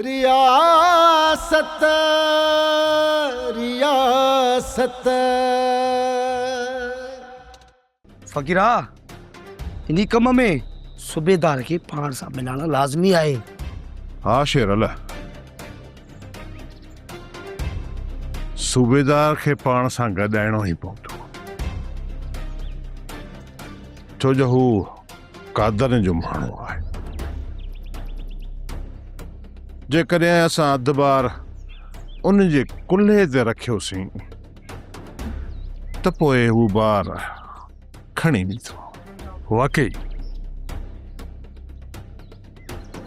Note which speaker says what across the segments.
Speaker 1: रियासत रियासत।
Speaker 2: फ़कीरा इन कम में सूबेदार के पाण सां मिलाना लाज़मी आहे।
Speaker 3: हाँ शेर अला, सूबेदार के पाण सां गॾाइणो ई पवंदो, छो जो हू कादर जो माण्हू आहे। जेकॾहिं असां अधु बार उन जे कुल्हे ते रखियोसीं त पोइ हू बार खणी नींदो।
Speaker 4: वाकई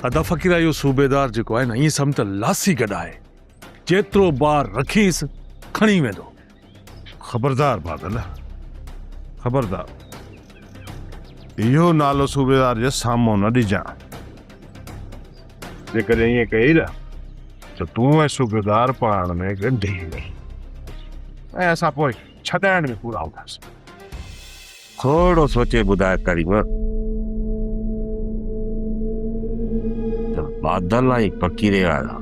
Speaker 4: अदा फ़कीरा इहो सूबेदार जेको आहे न ईअं सम त लासी गॾाए, जेतिरो बार रखीसि खणी वेंदो।
Speaker 3: खबरदार बादल, खबरदार, इहो नालो सूबेदार जे साम्हूं न ॾिजां। जेकॾहिं ईअं कई न त तूं ऐं सूबेदार पाण में ॻंढी वई ऐं असां पोइ छॾाइण में पूरा हूंदासीं।
Speaker 5: थोड़ो सोचे ॿुधाए करीम, त बादल ऐं फ़कीरे वारा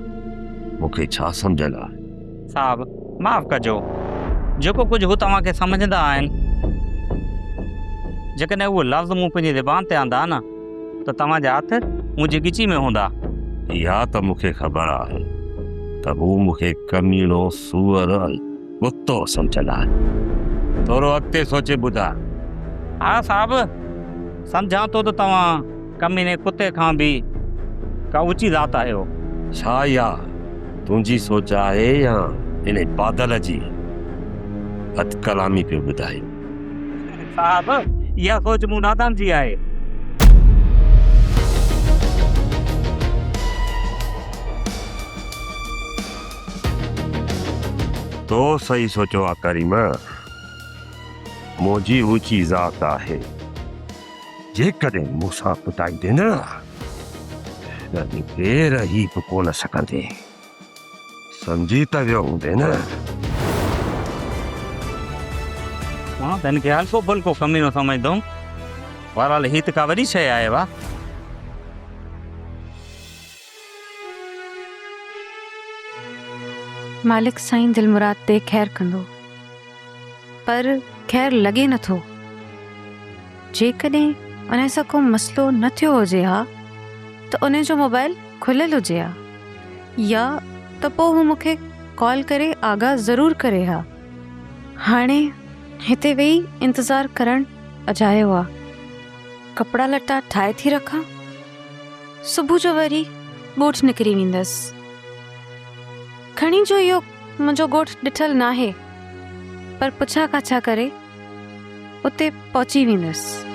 Speaker 5: मूंखे छा सम्झंदा?
Speaker 6: साहब माफ़ कजो, जेको कुछ हू तव्हांखे सम्झंदा आहिनि, जेकॾहिं उहो लफ़्ज़ मूं पंहिंजी ज़बान ते आंदा न त तव्हांजा हथ मुंहिंजी गिची में हूंदा।
Speaker 5: इहा त मूंखे ख़बर आहे त हू मूंखे कमीनो, सूअर ऐं कुतो सम्झंदा आहिनि। थोरो अॻिते सोचे ॿुधाए।
Speaker 6: हा साहब, सम्झां थो त तव्हां कमीने कुते खां बि का ऊची ज़ात आहियो।
Speaker 5: छा इहा तुंहिंजी सोच आहे या इन बादल जी अध कलामी पियो ॿुधाए?
Speaker 6: साहब इहा सोच मूं नादान जी आहे।
Speaker 5: तो सही सोचो आहे करीम, मुंहिंजी ऊची ज़ात आहे। जेकॾहिं मूंसां पुटाईंदे न त केर ई बि कोन सघंदे। सम्झी त वियो हूंदे न?
Speaker 6: मां त हिनखे हल्को फुल्को कमीनो सम्झंदुमि, बहरहाल हीअ त का वॾी शइ आहे। वाह,
Speaker 7: मालिक साईं दिलमुराद ते ख़ैर कंदो, पर ख़ैर लॻे नथो। जेकॾहिं उन सां को मसइलो न थियो हुजे हा त उन जो मोबाइल खुलियल हुजे हा, या त पोइ हू मूंखे कॉल करे आगाह ज़रूरु करे हा। हाणे हिते वेही इंतज़ारु करणु अजायो आहे। कपिड़ा लटा ठाहे थी रखां, सुबुह जो वरी ॿोठ निकिरी वेंदसि। खणी जो इहो मुंहिंजो ॻोठ ॾिठल नाहे, पर पुछा काछा करे उते पहुची वेंदसि।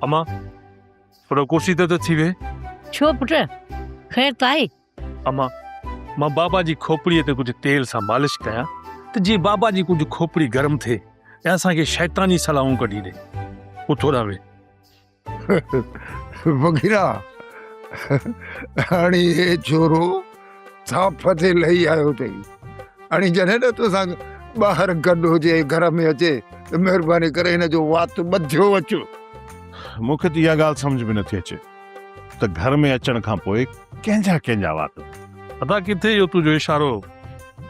Speaker 4: अमा थोरो कुर्सी ते त थी वे।
Speaker 8: छो पुट, ख़ैर त आहे?
Speaker 4: अमा मां बाबा जी खोपड़ीअ ते कुझु तेल सां मालिश कयां त जीअं बाबा जी कुझु खोपड़ी गरम थिए ऐं असांखे शैतानी सलाहूं कढी ॾे। उथो रहे
Speaker 1: फ़कीरा, हाणे हे छोरो छा फते लही आयो अथई। हाणे जॾहिं न तोसां ॿाहिरि गॾु हुजे, घर में अचे, त महिरबानी करे हिन जो वात ॿधियो अचो।
Speaker 3: मूंखे त इहा ॻाल्हि सम्झ में नथी अचे त घर में अचण खां पोइ कंहिंजा कंहिंजा वात।
Speaker 4: अदा किथे इहो तुंहिंजो इशारो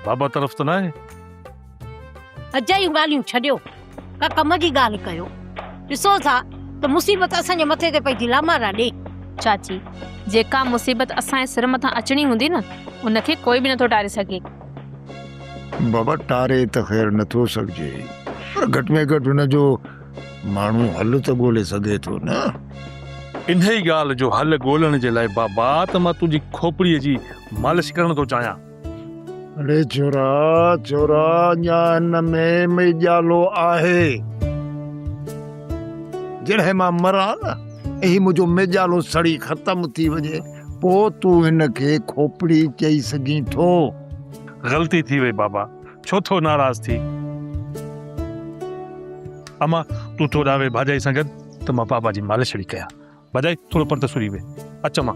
Speaker 4: बाबा तरफ़ त न आहे?
Speaker 8: अजायूं ॻाल्हियूं छॾियो, का कम जी ॻाल्हि कयो। ॾिसो था त मुसीबत असांजे मथे ते पई थी लामारा ॾे।
Speaker 9: चाची, जेका मुसीबत असांजे सिर मथां अचणी हूंदी न, उनखे कोई बि नथो टारे सघे।
Speaker 1: बाबा टारे त ख़ैर नथो सघिजे, पर घटि में घटि हुन जो माण्हू हल त ॻोल्हे सघे थो न।
Speaker 4: इन ई ॻाल्हि जो हल ॻोल्हण जे लाइ बाबा त मां तुंहिंजी खोपड़ीअ जी मालिश करण थो चाहियां।
Speaker 1: अरे छोरा छोरा, अञा हिन में मेजालो आहे। जॾहिं मां मरां न ऐं मुंहिंजो मेजालो सड़ी ख़तम थी वञे, पोइ तूं हिनखे खोपड़ी चई सघीं थो।
Speaker 4: ग़लती थी वई बाबा, छो थो नाराज़ थी? अमा तूं थोड़ा वे भाजाई सां गॾु त मां बाबा जी मालिश थोड़ी कयां। भाजाई थोरो पर त सुरी वे। अच मां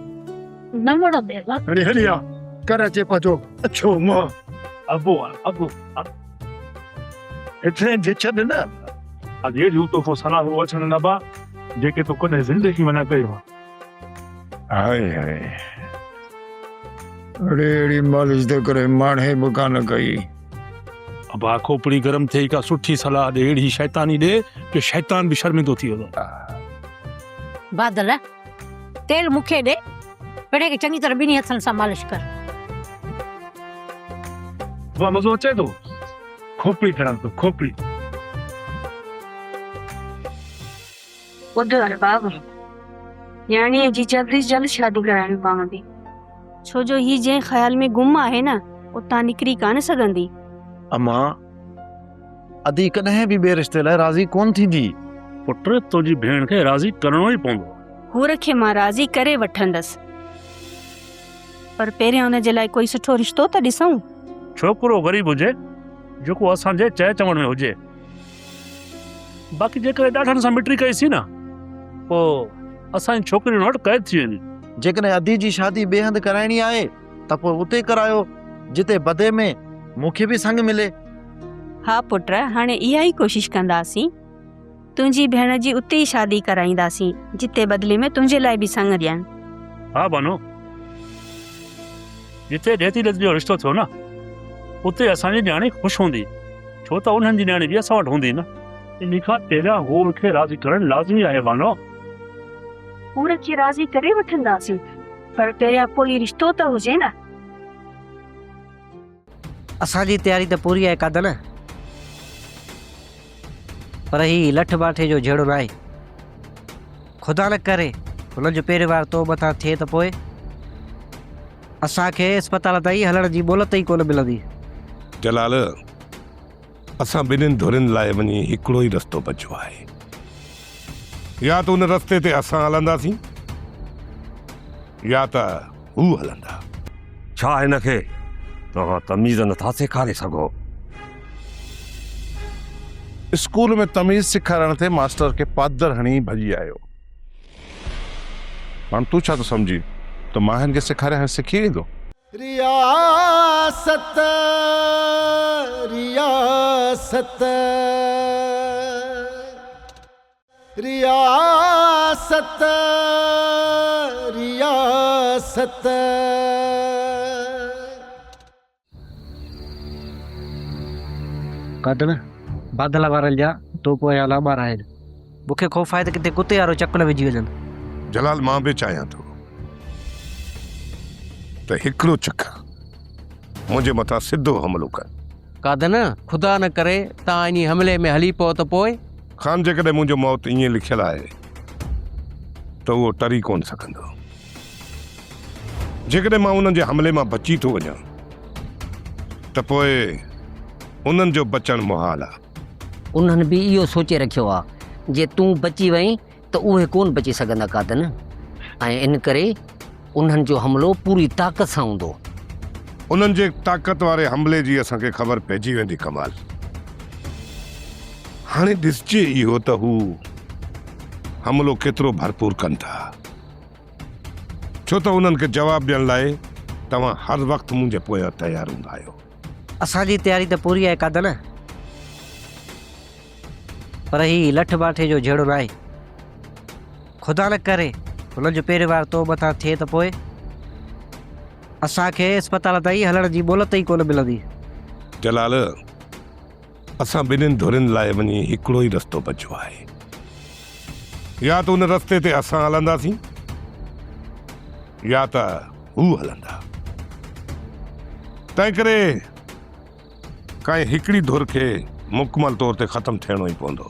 Speaker 8: न वणंदे
Speaker 1: हरी हरिया कर अचे पजो। अछो मां
Speaker 4: अबो अबो
Speaker 1: इतने जे छॾ न
Speaker 4: अॼु जूं तोहफ़ो सलाह वचन न बा जेके तो कॾहिं ज़िंदगी में न कयो आहे।
Speaker 1: हाय हाय अड़ी मालिश दे करे माणे बि कान कई।
Speaker 4: अबा खोपड़ी गरम थिए का सुठी सलाह ॾे, अहिड़ी शैतानी ॾे जो शैतान बि शर्मिंदो थी वेंदो।
Speaker 8: बादल तेल मूंखे ॾे, पेड़े खे चङी तरह ॿिन्ही हथनि सां मालिश कर।
Speaker 4: वाह मज़ो अचे थो, खोपड़ी खणा थो खोपड़ी।
Speaker 7: ॿुध अरबाब, यानी जी जल्दी से जल्द शादी कराइणी पवंदी, छो जो ही जंहिं ख़्याल में गुम आहे न उतां निकिरी कान सघंदी।
Speaker 2: अम्मा अदी कॾहिं बि ॿिए रिश्ते लाइ राज़ी कोन थींदी।
Speaker 4: पुट तुंहिंजी भेण खे राज़ी करणो ई पवंदो।
Speaker 7: हूर खे मां राज़ी करे वठंदसि, पर पहिरियों हुन जे लाइ कोई सुठो रिश्तो त ॾिसूं।
Speaker 4: छोकिरो ग़रीब हुजे जेको असांजे चए चवण में हुजे, बाक़ी जेकॾहिं ॾाढनि सां मिटरी कईसीं न पोइ असांजी छोकिरी वटि क़ैद थी वेंदी।
Speaker 2: जेकॾहिं अदी जी शादी ॿिए हंधि कराइणी आहे त पोइ उते करायो जिते बदे में मूंखे बि संग मिले।
Speaker 7: हा पुट, हाणे इहा ई कोशिश कंदासीं, तुंहिंजी भेण जी उते ई शादी कराईंदासीं जिते बदले में तुंहिंजे लाइ बि संग ॾियनि।
Speaker 4: हा बानो, जिते ॾेती ॾेती जो रिश्तो थियो न उते असांजी न्याणी ख़ुशि हूंदी, छो त उन्हनि जी न्याणी बि असां वटि हूंदी न। इन खां पहिरियां हू मूंखे राज़ी करणु लाज़मी आहे बानो।
Speaker 7: हूर खे राज़ी करे वठंदासीं, पर पहिरियां कोई रिश्तो त हुजे न।
Speaker 10: असांजी तयारी त पूरी आहे कादन, पर ही लठ बाठे जो जहिड़ो न आहे। ख़ुदा न करे हुन जो पहिरियों बार तो मथां थिए त पोइ असांखे अस्पताल ताईं हलण जी मोहलत ई कोन मिलंदी।
Speaker 5: जलाल, असां ॿिन्हिनि धुरियुनि लाइ वञी हिकिड़ो ई रस्तो बचियो आहे, या त उन रस्ते ते असां हलंदासीं या त हू हलंदा। छा हिनखे तव्हां तमीज़ नथा सेखारे सघो?
Speaker 3: स्कूल में तमीज़ सेखारण ते मास्टर के पादर हणी भॼी आयो। हाणे तूं छा थो सम्झी त मां हिन खे सेखारिया सिखी वेंदो?
Speaker 11: रियासत रियासत रियासत रियासत।
Speaker 10: कादन बादल वारनि जा तो पोयां लामार आहिनि, मूंखे ख़ौफ़ आहे त किथे कुते वारो चकुल विझी वञनि।
Speaker 5: जलाल, मां बि चाहियां थो त हिकिड़ो चक्कर मुंहिंजे मथां सिधो हमलो कर।
Speaker 10: कादन ख़ुदा न करे तव्हां इन हमले में हली पओ त पोइ?
Speaker 5: खान, जेकॾहिं मुंहिंजो मौत ईअं लिखियलु आहे त उहो टरी कोन सघंदो। जेकॾहिं मां उन्हनि जे हमले मां बची थो वञा त पोइ उन्हनि जो बचणु मुहाल आहे।
Speaker 10: उन्हनि बि इहो सोचे रखियो आहे जे तूं बची वहीं त उहे कोन बची सघंदा कादन, ऐं इन करे उन्हनि जो हमिलो पूरी ताक़त सां हूंदो।
Speaker 5: उन्हनि जे ताक़त वारे हमले जी असांखे ख़बर पइजी वेंदी कमाल। हाणे ॾिसजे इहो त हू हमलो केतिरो भरपूर कनि था, छो त उन्हनि खे जवाबु ॾियण लाइ तव्हां हर वक़्तु मुंहिंजे पोयां तयारु हूंदा आहियो।
Speaker 10: असांजी तयारी त पूरी आहे कादन, पर ही लठ बाठे जो जहिड़ो न आहे। ख़ुदा न करे हुन जो पहिरियों बार तो मथां थिए त पोइ असांखे अस्पताल ताईं हलण जी मोहलत ई कोन मिलंदी।
Speaker 5: जलाल, असां ॿिन्हिनि धुरियुनि लाइ वञी हिकिड़ो ई रस्तो बचियो आहे, या त उन रस्ते ते असां हलंदासीं या त हू हलंदा। तंहिं करे काई हिकिड़ी धुर खे मुकमल तौर ते ख़तमु थियणो ई पवंदो।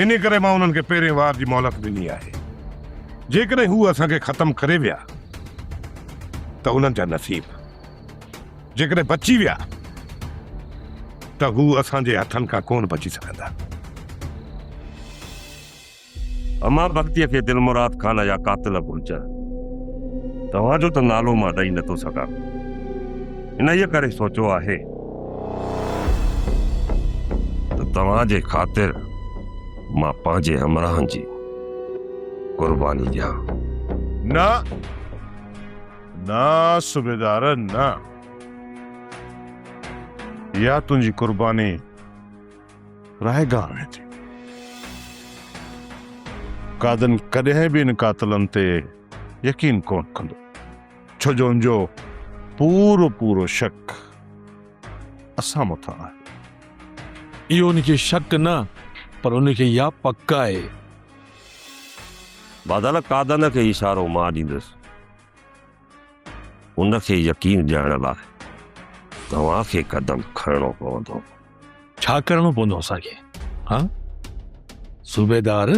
Speaker 5: इन करे मां उन्हनि खे पहिरें वार जी मोहलत ॾिनी आहे। जेकॾहिं हू असांखे ख़तमु करे विया त उन्हनि जा नसीब, जेकॾहिं बची विया त हू असांजे हथनि खां कोन बची सघंदा। अमा भक्तीअ खे दिलमुराद खान जा कातिल भुलिजा, तव्हांजो त नालो मां ॾेई नथो सघां। इन करे सोचियो आहे त तव्हांजे ख़ातिर मां पंहिंजे हमराहनि जी कुर्बानी ॾियां।
Speaker 3: न न सूबेदार न, इहा तुंहिंजी कुर्बानी रायगाह में थी। कादन कॾहिं बि इन कातलनि ते यकीन कोन कंदो, छो जो उनजो पूरो पूरो शक असां मथां आहे।
Speaker 12: इहो उनखे शक न पर उनखे इहा पक आहे।
Speaker 5: बादल कादन खे इशारो मां ॾींदुसि, उनखे यकीन ॾियण लाइ तव्हांखे कदम खणणो पवंदो।
Speaker 12: छा करणो पवंदो असांखे? हा सूबेदार,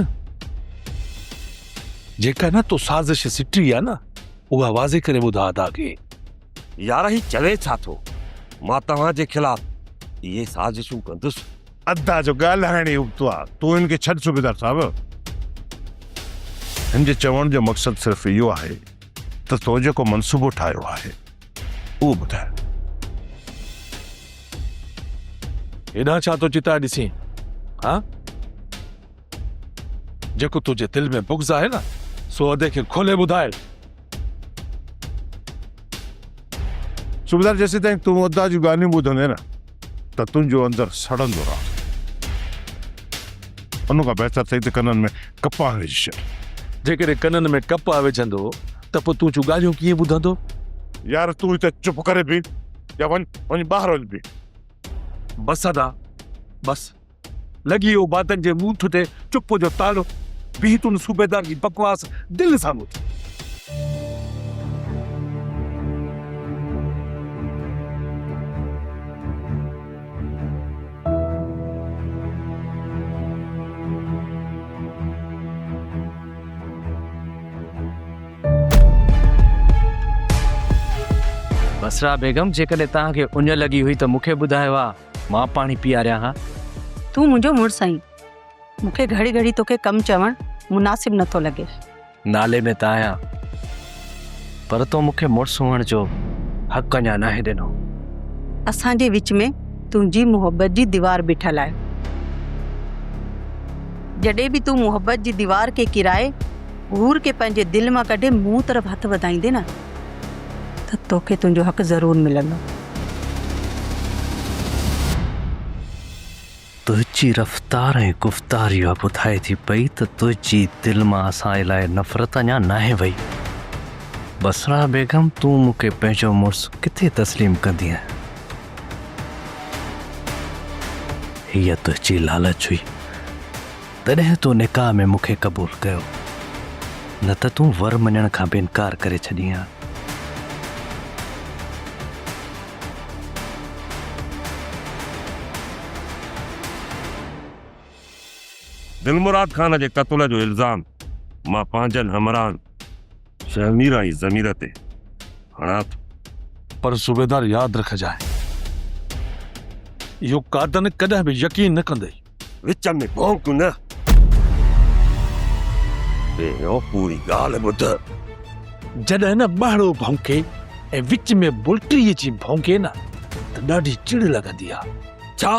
Speaker 12: जेका न तो साज़िश सिटी आहे न, उहा वाज़े करे ॿुधा तव्हांखे।
Speaker 5: यार ही चवे छा थो? मां तव्हांजे खिलाफ़ इहे साज़िशूं कंदुसि?
Speaker 3: अदा जो ॻाल्हाइण ई उबतो आहे। तूं हिनखे छॾ सूबेदार साहब। हिन जे चवण जो मक़सदु सिर्फ़ु इहो आहे त तो जेको मनसूबो ठाहियो आहे उहो ॿुधाए।
Speaker 12: हेॾां छा थो चिता ॾिसी? हा जेको तुंहिंजे दिलि में बुग़्ज़ आहे न, सो अदे खे खोले ॿुधाए।
Speaker 3: सूबेदार, जेसीं ताईं तूं अदा जूं ॻाल्हियूं ॿुधंदे न त तुंहिंजो अंदरि सड़ंदो रह। उन खां बहितर अथई त कननि में कपा विझी छॾ।
Speaker 12: जेकॾहिं कननि में कपा विझंदो त पोइ तूं जूं ॻाल्हियूं कीअं ॿुधंदो?
Speaker 3: यार तूं हिते चुप करे बीह, या वञ ॿाहिरि वञ बीह।
Speaker 12: बस अदा, बस लॻी वियो बातनि जे मूठ ते चुप जो तालो। बीह तूं सूबेदार जी बकवास दिलि सां ॿुध।
Speaker 6: बसरा बेगम, जेकॾहिं तव्हांखे उञ लॻी हुई त मूंखे ॿुधायो हा, मां पाणी पीआरियां हा।
Speaker 13: तूं मुंहिंजो मुड़ुसु आहीं, मूंखे घड़ी घड़ी तोखे कमु चवणु मुनासिबु नथो लॻे।
Speaker 6: नाले में त आहियां, पर तो मूंखे मुड़ुसु हुअण जो हक़ अञा नाहे ॾिनो।
Speaker 13: असांजे विच में तुंहिंजी मुहबत जी दीवार बीठल आहे। जॾहिं बि तूं मुहबत जी दीवार खे किराए हूर खे पंहिंजे दिलि मां कढे मूं तरफ़ हथु वधाईंदे न, त तोखे तुंहिंजो हक़ ज़रूरु मिलंदो।
Speaker 6: तुंहिंजी रफ़्तार ऐं गुफ़्तार इहा ॿुधाए थी पई त तुंहिंजी दिलि मां असां लाइ नफ़रत अञा नाहे वई। बसरा बेगम, तूं मूंखे पंहिंजो मुड़ुसु किथे तस्लीम कंदी आहे? हीअ तुंहिंजी लालच हुई, तॾहिं तूं निकाह में मूंखे क़बूल कयो, न त तूं वर मञण खां बि इनकार करे छॾी आहे।
Speaker 5: दिलमुराद खान जे क़त्ल जो इल्ज़ाम मां पंहिंजनि हमराहन शहमीरा जी ज़मीर ते हणां थो।
Speaker 12: पर सूबेदार यादि रखजांइ, इहो कादन कॾहिं बि यकीन न कंदई।
Speaker 5: विच में भौंक न, पहिरियों पूरी ॻाल्हि ॿुध।
Speaker 12: जॾहिं न ॿाहिरो भौंके ऐं विच में बुलटी अची भौंके न, त ॾाढी चिड़ लॻंदी आहे।
Speaker 5: छा?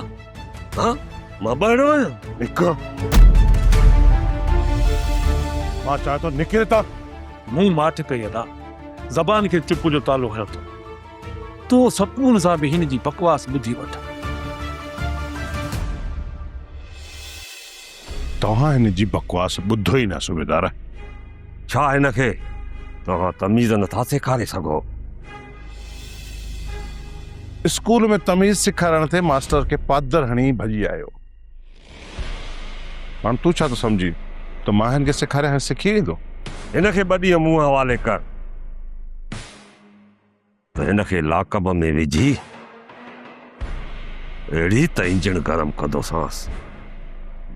Speaker 5: हा, मां ॿाहिरो आहियां?
Speaker 3: मां चाहियां थो निकिरे था।
Speaker 12: मुंहुं माठ कई अदा, ज़बान खे चुप जो तालो हयो थो। तो सुकून सां बि हिन जी बकवास ॿुधी वठ।
Speaker 3: तव्हां हिन जी बकवास ॿुधो ई न सूबेदार।
Speaker 5: छा हिनखे तव्हां तमीज़ नथा सेखारे सघो?
Speaker 3: स्कूल में तमीज़ सेखारण ते मास्टर खे पादर हणी भॼी आयो। हाणे तूं छा थो सम्झी त मां हिन खे सेखारियां सिखी वेंदो?
Speaker 5: हिनखे ॿ ॾींहं मुंहुं हवाले कर, त हिनखे लाकब में विझी अहिड़ी त इंजण गरम कंदोसांसि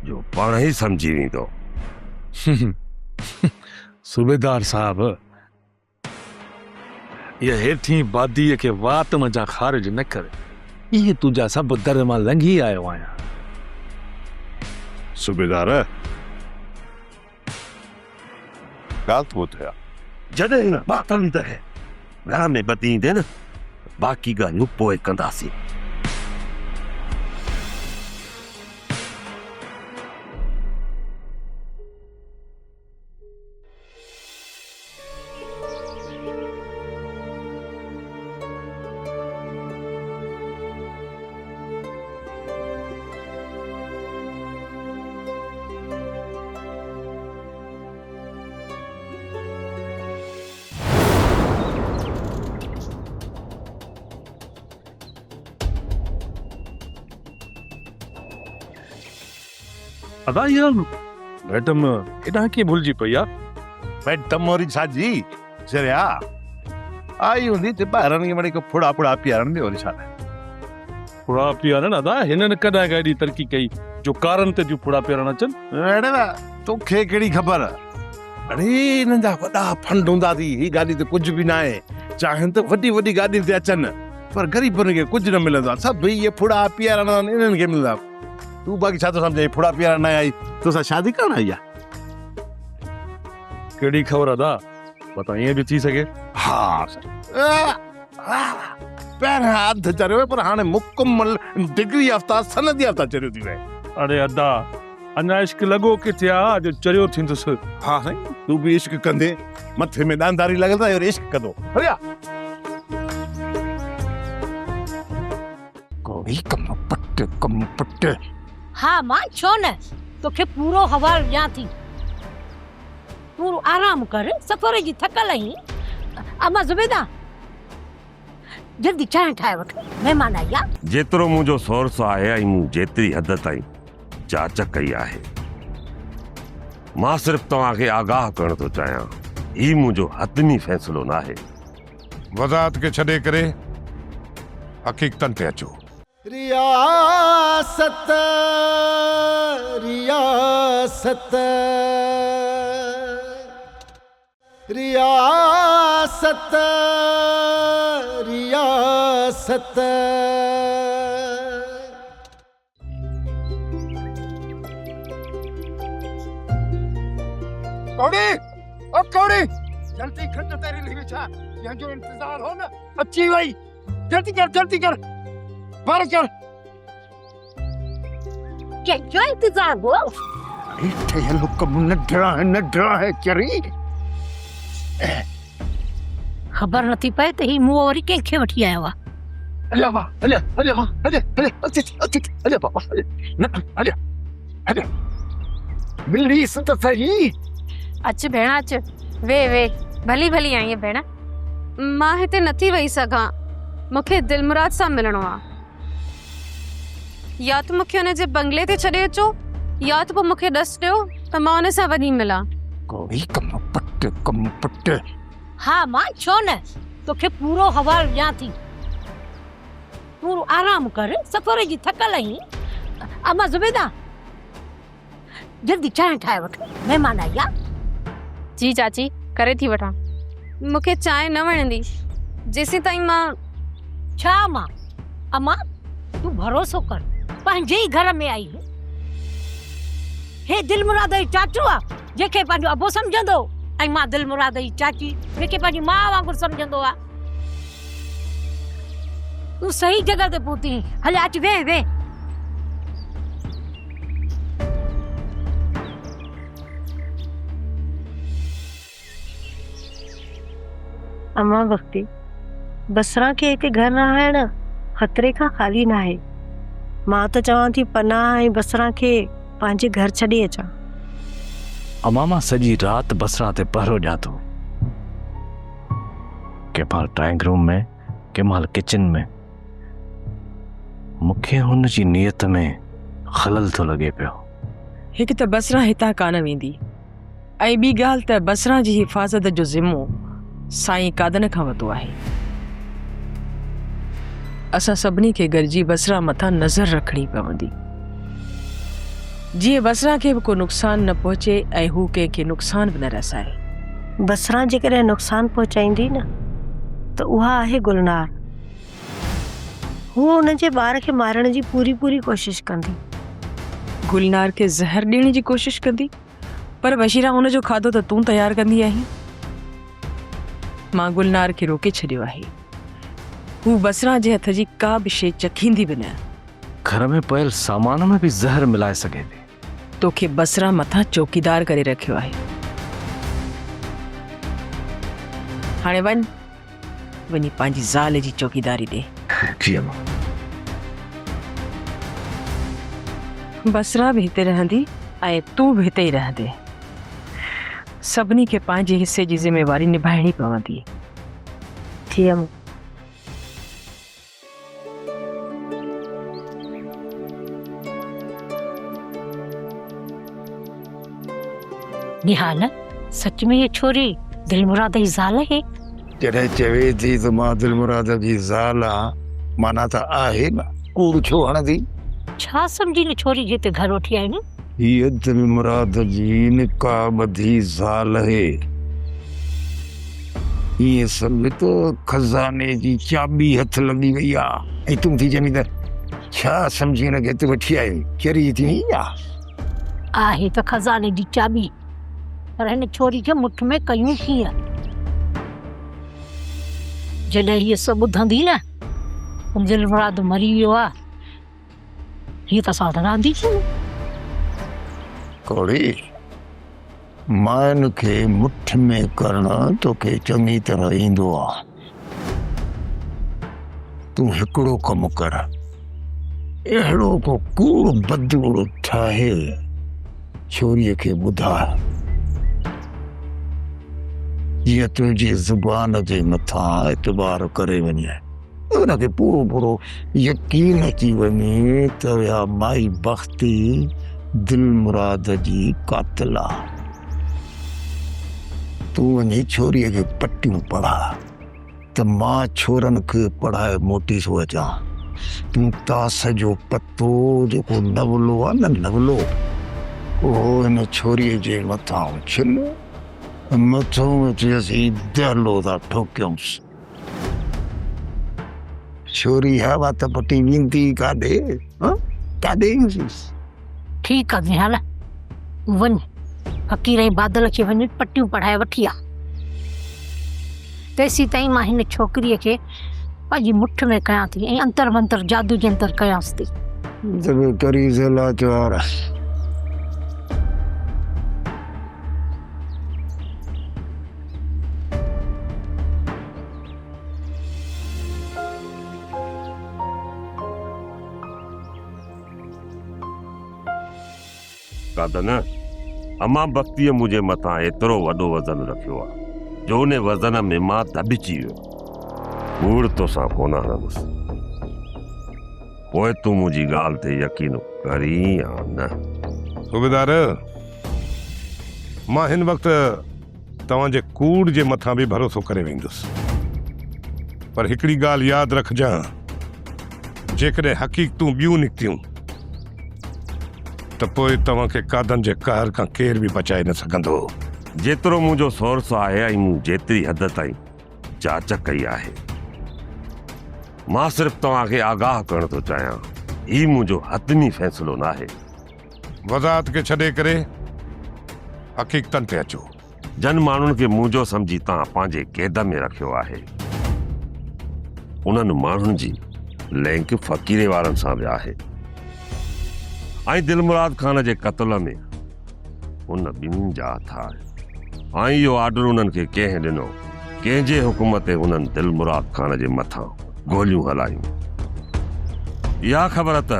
Speaker 5: जो पाण ई सम्झी वेंदो।
Speaker 12: सूबेदार साहब, इहा हेठीं बादीअ खे वात मंझां ख़ारिज न कर। इहे तुंहिंजा सभु दर मां लंघी आयो आहियां।
Speaker 3: सूबेदार, ॻाल्हि तो ॿुधां,
Speaker 5: जॾहिं हिन बातल दहे घर में ॿधी ईंदे न, बाक़ी ॻाल्हियूं पोइ कंदासीं।
Speaker 12: अदा यार मैडम एॾा कीअं भुलिजी पई आहे?
Speaker 3: मैडम और छाजी जरिया आई हूंदी ते ॿारनि खे वरी फुड़ा फुड़ा पीआरण दे और छा
Speaker 12: फुड़ा पीआरण अदा हिननि कॾहिं का एॾी तरक़ी कई जो कारनि ते थियूं फुड़ा पीआरण अचनि?
Speaker 3: अड़े तोखे कहिड़ी ख़बर? अरे हिननि जा वॾा फंड हूंदा थी, ही गाॾी ते कुझु बि न आहे, चाहिनि त वॾी वॾी गाॾी ते अचनि पर ग़रीबनि खे कुझु न मिलंदो आहे, सभु इहे फुड़ा पीआरण इन्हनि खे मिलंदा। तूं बाक़ी छा थो सम्झे फुड़ा पीआरण न आई, तोसां शादी करण आई आहे?
Speaker 12: कहिड़ी ख़बर अदा, पता ईअं बि थी सघे।
Speaker 3: हाँ पहिरियां अधु चरियो पर हाणे मुकमल डिग्री याफ़्ता सनद याफ़्ता चरियो थी वए।
Speaker 12: अरे अदा अञा इश्क लॻो किथे आहे जो चरियो थींदुसि।
Speaker 3: हाँ साईं, तू भी इश्क कंदे मथे में दानदारी लॻल और इश्क कंदो हरिया
Speaker 1: कोई कम पट
Speaker 8: हाँ मां छो न, तोखे पूरो हवाल ॾियां थी। तूं आराम कर, सफ़र जी थकल आहीं। अम्मा ज़ुबैदा जल्दी चांहि ठाहे वठ, महिमान आई आहे।
Speaker 5: जेतिरो मुंहिंजो सोर्स आहे ऐं मूं जेतिरी हद ताईं जांच कई आहे, मां सिर्फ़ु तव्हांखे आगाह करण थो चाहियां, ही मुंहिंजो हतमी फ़ैसिलो न आहे।
Speaker 3: वज़ाहत के छॾे करे हक़ीक़तनि ते अचो।
Speaker 11: रियासत रियासत रियासत रियासत
Speaker 1: कौड़ी ओ कौड़ी जल्दी खट तेरी लिखी छा यहाँ जो इंतजार हो ना अच्छी वही जल्दी कर बाहर कर
Speaker 8: जो इंतजार हो
Speaker 1: इथे हुकम न डरा है चरी
Speaker 8: ख़बर नथी पए त ही मूं वरी कंहिंखे वठी आयो आहे।
Speaker 1: हले बाबा हले मिली त सही।
Speaker 9: अच भेण अच, वे भली भली आई भेण।
Speaker 7: मां हिते नथी वेही सघां, मूंखे दिलमुराद सां मिलणो आहे। या त मूंखे हुन जे बंगले ते छॾे अचो या त पोइ मूंखे ॾस ॾियो त मां हुन सां वञी मिलां।
Speaker 1: कोई कम पट
Speaker 8: हाँ मां छो न, तोखे पूरो हवाल ॾियां थी। तूं आराम कर, सफ़र जी थकल आहीं। अम्मा ज़ुबैदा जल्दी चांहि ठाहे वठ, महिमान आई आहे।
Speaker 9: जी चाची करे थी वठां।
Speaker 7: मूंखे चांहि न वणंदी जेसीं ताईं मां।
Speaker 8: छा मां? अम्मा तूं भरोसो कर, पंहिंजे ई घर में आई। हे दिलमुराद जी चाचू आहे जंहिंखे पंहिंजो अबो सम्झंदो, ऐं मां दिलमुराद जी चाची जंहिंखे पंहिंजी माउ वांगुरु सम्झंदो आहे। तूं सही जॻह ते पहुती। हले अच वे।
Speaker 14: अम्मा भक्ति बसरा के हिते घर रहण खतरे खां खाली न आहे। मां त चवां थी पनाह ऐं बसरा खे पंहिंजे घर छॾे अचां।
Speaker 6: अमा मां सॼी राति बसरा ते पहरो ॾियां थो, के महिल ड्राइंग रूम में के महिल किचन में। मूंखे हुन जी नियत में ख़लल थो लॻे पियो।
Speaker 13: हिकु त बसरा हितां कान वेंदी, ऐं ॿी ॻाल्हि त बसरा जी हिफ़ाज़त जो ज़िम्मो साईं कादन खां वरितो आहे। असां सभिनी खे गॾिजी बसरा मथां नज़र रखणी पवंदी, जीअं बसरा खे बि को नुक़सान न पहुचे ऐं हू कंहिंखे नुक़सान बि न रसाए।
Speaker 14: बसरा जेकॾहिं नुक़सान पहुचाईंदी न त उहा आहे गुलनार। हू हुन जे ॿार खे मारण जी पूरी कोशिश कंदी।
Speaker 13: गुलनार खे ज़हर ॾियण जी कोशिश कंदी, पर बशीरा हुन जो खाधो त तूं तयारु कंदी आहीं। मां गुलनार खे रोके छॾियो आहे, हू बसरा जे हथ जी का बि शइ चखींदी बि न।
Speaker 6: घर में पयल सामान में भी जहर मिलाए सके थी।
Speaker 13: तोखे बसरा मथा चौकीदार करे रखियो आहे। हाणे वञी पंहिंजी ज़ाल जी चौकीदारी ॾे। बसरा भी हिते रहंदी ऐं तूं भी हिते ई रहंदे। सभिनी खे पंहिंजे हिस्से जी ज़िम्मेवारी निभाइणी पवंदी।
Speaker 14: थी अम्मा।
Speaker 8: निहाल सच में ये छोरी दिलमुराद जी ज़ाल है?
Speaker 1: जॾहिं चवे थी त मां दिलमुराद जी ज़ाल आहियां, माना त आहे न, कूड़ छो हणंदी?
Speaker 8: छा सम्झी न छोरी जे ते घर वठी आई न?
Speaker 1: हीअ दिलमुराद जी निकाह ॿधी ज़ाल आहे। हीअं सम्झ त खज़ाने जी चाबी हथ लॻी वई आहे, ऐं तूं थी चवीं त छा सम्झी हिनखे तूं वठी आई? चरी थी
Speaker 8: आहे त खज़ाने जी चाबी, पर हिन छोरी खे मुठ में कयूं कीअं? जॾहिं हीअ सभु ॿुधंदी न दिलमुराद मरी वियो आहे, हीअ त असां रहंदीसीं न।
Speaker 1: कोड़ी माइन खे मुठ में करणु तोखे चङी तरह ईंदो आहे। तूं हिकिड़ो कमु कर, अहिड़ो को कूड़ बदूड़ ठाहे छोरीअ खे ॿुधाए, जीअं तुंहिंजी ज़ुबान जे मथां एतबार करे वञे, उनखे पूरो पूरो यकीन अची वञे त या माई बख्ती दिलमुराद जी कातिल आहे। तूं वञी छोरीअ खे पटियूं पढ़ा त मां छोरनि खे पढ़ाए मोटी थो अचां। तूं तास जो पतो जेको नवलो आहे न, नवलो उहो हिन छोरीअ जे मथां छिन, मथां अची असीं दहलो था ठोकियूंसि। छोरी हवा त पटी वेंदी काॾे, काॾे ईंदीसि?
Speaker 8: ठीकु आहे निहाल, वञ फ़क़ीर ऐं बादल खे वञ पटियूं पढ़ाए वठी आ। तेसीं ताईं मां हिन छोकिरीअ खे पंहिंजी मुठ में कयां थी ऐं अंतर मंतर जादू जे अंतर कयांसि थी।
Speaker 1: जब करी ज़ला चार
Speaker 5: कादन अमां बख्तीअ मुंहिंजे मथां एतिरो वॾो वज़न रखियो आहे जो उन वज़न में मां दॿिजी वियो। कूड़ तोसां कोन हणंदुसि। पोइ तूं मुंहिंजी ॻाल्हि ते यकीन करी या न?
Speaker 3: सूबेदार, मां हिन वक़्तु तव्हांजे कूड़ जे मथां बि भरोसो करे वेंदुसि, पर हिकिड़ी ॻाल्हि यादि रखजांइ, जेकॾहिं हक़ीक़तूं ॿियूं निकितियूं त पोइ तव्हांखे कादन जे कहर खां केर बि बचाए न सघंदो।
Speaker 5: जेतिरो मुंहिंजो सोर्स आहे ऐं मूं जेतिरी हद ताईं जांच कई आहे, मां सिर्फ़ु तव्हांखे आगाह करणु थो चाहियां, हीउ मुंहिंजो हतमी फ़ैसिलो न आहे।
Speaker 3: वज़ाहत खे छॾे करे हक़ीक़तनि ते अचो।
Speaker 5: जन माण्हुनि खे मुंहिंजो सम्झी तव्हां पंहिंजे क़ैद में रखियो आहे, उन्हनि माण्हुनि जी लिंक फ़क़ीरे वारनि सां बि आहे, ऐं दिलमुराद खान जे क़त्ल में उन ॿिन्हिनि जा हथ आहे। ऐं इहो ऑर्डर उन्हनि खे कंहिं ॾिनो, कंहिंजे हुकुम ते उन्हनि दिलमुराद खान जे मथां गोलियूं हलायूं। इहा ख़बर त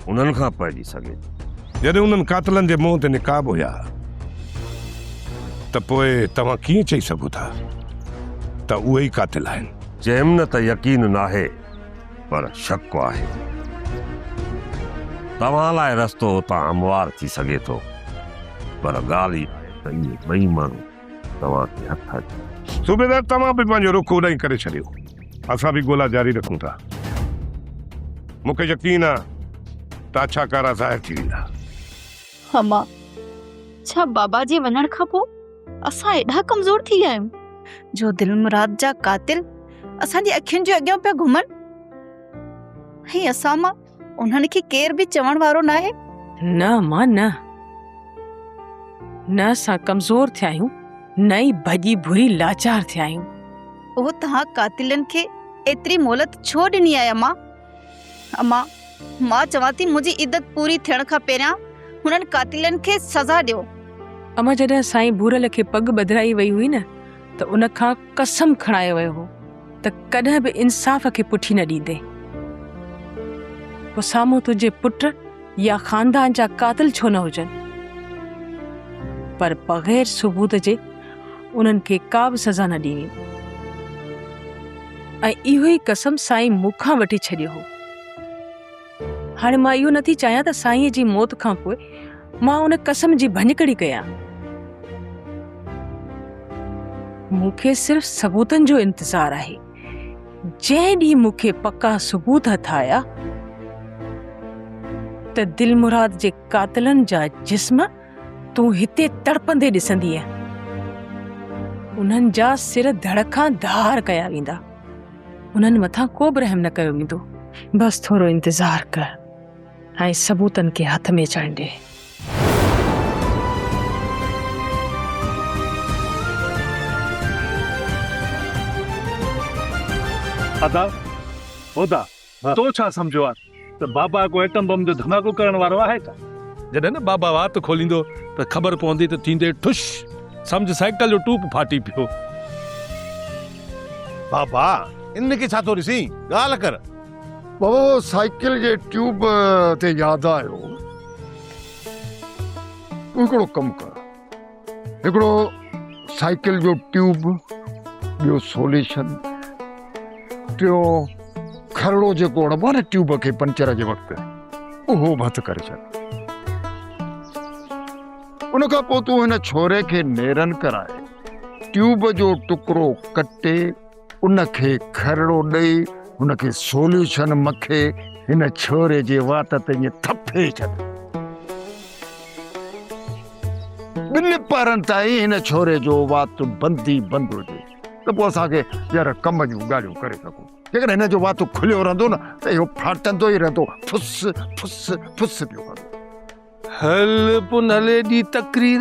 Speaker 5: उन्हनि खां पइजी सघे।
Speaker 3: जॾहिं उन्हनि कातिलनि जे मुंहं ते निकाब हुया त पोइ तव्हां कीअं चई सघो था त उहे ई कातिल आहिनि?
Speaker 5: चयमि न त यकीन नाहे, पर शक आहे। तव्हां लाइ रस्तो हुतां हमवार थी सघे थो, पर ॻाल्हि त इहे ॿई माण्हू तव्हांखे हथ अची।
Speaker 3: सूबेदार, तव्हां बि पंहिंजो रुख उॾाई करे छॾियो, असां बि ॻोल्हा जारी रखूं था। मूंखे यकीन आहे त अछाकारा ज़ाहिर थी वेंदा।
Speaker 15: अम्मा, छा बाबा जे वञण खां पोइ असां एॾा कमज़ोर थी विया आहियूं जो दिलमुराद जा कातिल असांजी अखियुनि जे अॻियां पिया घुमनि, ऐं असां मां उन्हनि खे केर बि चवण वारो न आहे?
Speaker 16: न मां न असां कमज़ोर थिया आहियूं, न ई भॼी भुरी लाचार थिया आहियूं।
Speaker 15: उहो तव्हां कातिलनि खे एतिरी मोहलत छो ॾिनी आहे अम्मा? अम्मा, मां चवां थी मुंहिंजी इद्दत पूरी थियण खां पहिरियां हुननि कातिलनि खे सज़ा ॾियो।
Speaker 16: अम्मा, जॾहिं साईं बूरल खे पग बदिराई वई हुई न, त उन खां कसम खणायो वियो हो त कॾहिं बि इंसाफ़ खे पुठी न ॾींदे। पोइ साम्हूं तुंहिंजे पुट या ख़ानदान जा कातिल छो न हुजनि, पर बग़ैर सबूत जे उन्हनि खे का बि सज़ा न ॾिनी। ऐं इहो ई कसम साईं मूंखां वठी छॾियो हो। हाणे मां इहो नथी चाहियां त साईं जी मौत खां पोइ मां उन कसम जी भञकड़ी कयां। मूंखे सिर्फ़ सबूतनि जो इंतज़ारु आहे। जंहिं ॾींहुं मूंखे पका सबूत हथ आया त दिलमुराद जे कातिलनि जा जिस्म तूं हिते तड़पंदे ॾिसंदीअ। उन्हनि जा सिर धड़ खां धार कया वेंदा। उन्हनि मथां को बि रहम न कयो वेंदो। बस थोरो इंतज़ारु कर ऐं सबूतनि खे हथ में अचण ॾे।
Speaker 4: अदा होदा तो छा सम्झो आहे त बाबा को एटम बम जो धमाको करण वारो आहे छा? जॾहिं न बाबा वात खोलींदो त ख़बर पवंदी त थींदे ठुश सम्झ साइकिल जो टूप फाटी पियो।
Speaker 3: बाबा इनके छा थो ॾिसी ॻाल्हि कर।
Speaker 1: बाबा साइकिल जे ट्यूब ते यादि आयो, तूं हिकिड़ो कमु कर, हिकिड़ो साइकिल जो ट्यूब, ॿियो सोल्यूशन, टियों खरड़ो जेको हणबो आहे न ट्यूब खे पंचर जे वक़्तु, उहो बि हथु करे छॾ। उन खां पोइ तूं हिन छोरे खे नेरन कराए ट्यूब जो टुकड़ो कटे उनखे खरड़ो ॾेई उनखे सोल्यूशन मखे हिन छोरे जे वात ते ईअं थपे छॾ। ॿिनि पारनि ताईं हिन छोरे जो वात बंदी बंदि हुजे त पोइ असांखे यार कम जूं ॻाल्हियूं करे सघूं। जेकॾहिं हिन जो वात खुलियो रहंदो न त इहो फाटंदो ई रहंदो, फुस फुस फुस पियो कंदो।
Speaker 2: हल पोइ नले ॾी तकरीर।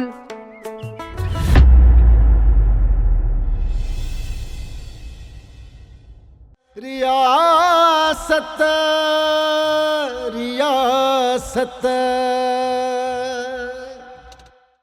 Speaker 11: रियासत रियासत